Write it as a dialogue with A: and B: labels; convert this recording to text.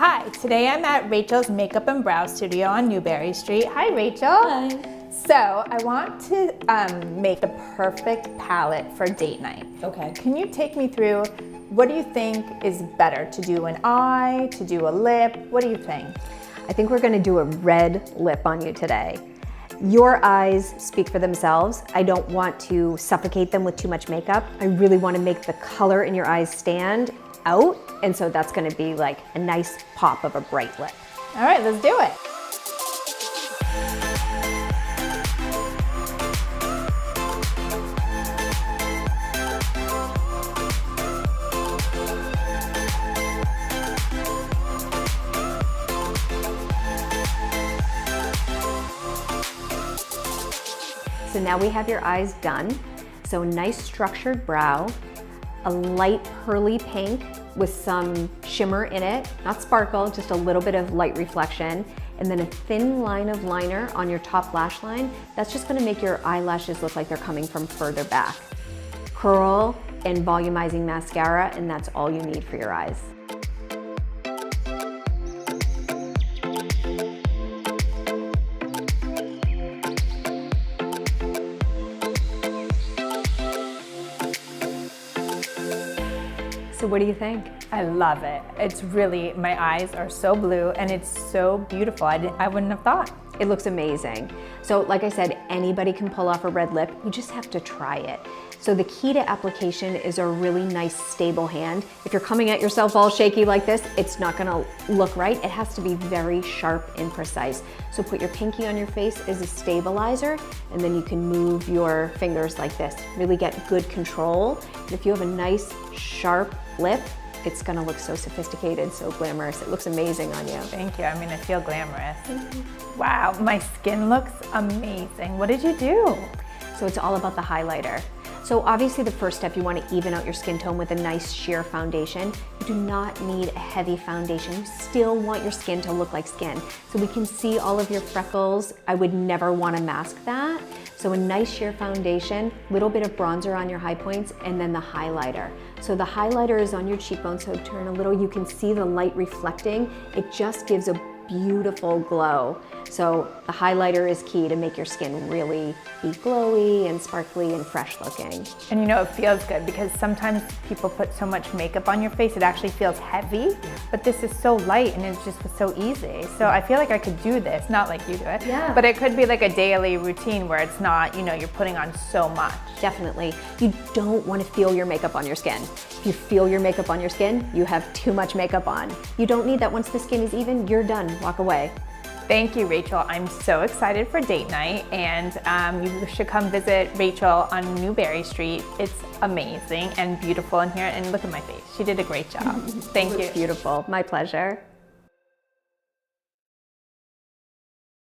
A: Hi, today I'm at Rachel's Makeup and Brow Studio on Newbury Street. Hi, Rachel.
B: Hi.
A: So I want to make the perfect palette for date night.
B: Okay.
A: Can you take me through, what do you think is better? To do an eye, to do a lip? What do you think?
B: I think we're gonna do a red lip on you today. Your eyes speak for themselves. I don't want to suffocate them with too much makeup. I really want to make the color in your eyes stand out, and so that's gonna be like a nice pop of a bright lip.
A: All right, let's do it.
B: So now we have your eyes done. So nice structured brow, a light pearly pink with some shimmer in it, not sparkle, just a little bit of light reflection, and then a thin line of liner on your top lash line. That's just gonna make your eyelashes look like they're coming from further back. Curl and volumizing mascara, and that's all you need for your eyes. So what do you think?
A: I love it. It's really, my eyes are so blue and it's so beautiful. I wouldn't have thought.
B: It looks amazing. So like I said, anybody can pull off a red lip. You just have to try it. So the key to application is a really nice stable hand. If you're coming at yourself all shaky like this, it's not gonna look right. It has to be very sharp and precise. So put your pinky on your face as a stabilizer, and then you can move your fingers like this. Really get good control. And if you have a nice sharp lip, it's gonna look so sophisticated, so glamorous. It looks amazing on you.
A: Thank you. I mean, I feel glamorous. Wow, my skin looks amazing. What did you do?
B: So it's all about the highlighter. So obviously the first step, you want to even out your skin tone with a nice sheer foundation. You do not need a heavy foundation. You still want your skin to look like skin. So we can see all of your freckles. I would never want to mask that. So a nice sheer foundation, little bit of bronzer on your high points, and then the highlighter. So the highlighter is on your cheekbone, so turn a little, you can see the light reflecting. It just gives a beautiful glow. So the highlighter is key to make your skin really be glowy and sparkly and fresh looking.
A: And you know, it feels good because sometimes people put so much makeup on your face, it actually feels heavy, but this is so light and it's just so easy. So I feel like I could do this, not like you do it, but it could be like a daily routine where it's not, you know, you're putting on so much.
B: Definitely. You don't want to feel your makeup on your skin. If you feel your makeup on your skin, you have too much makeup on. You don't need that. Once the skin is even, you're done. Walk away.
A: Thank you, Rachel. I'm so excited for date night, and you should come visit Rachel on Newbury Street. It's amazing and beautiful in here, and look at my face. She did a great job. Thank you.
B: Beautiful. My pleasure.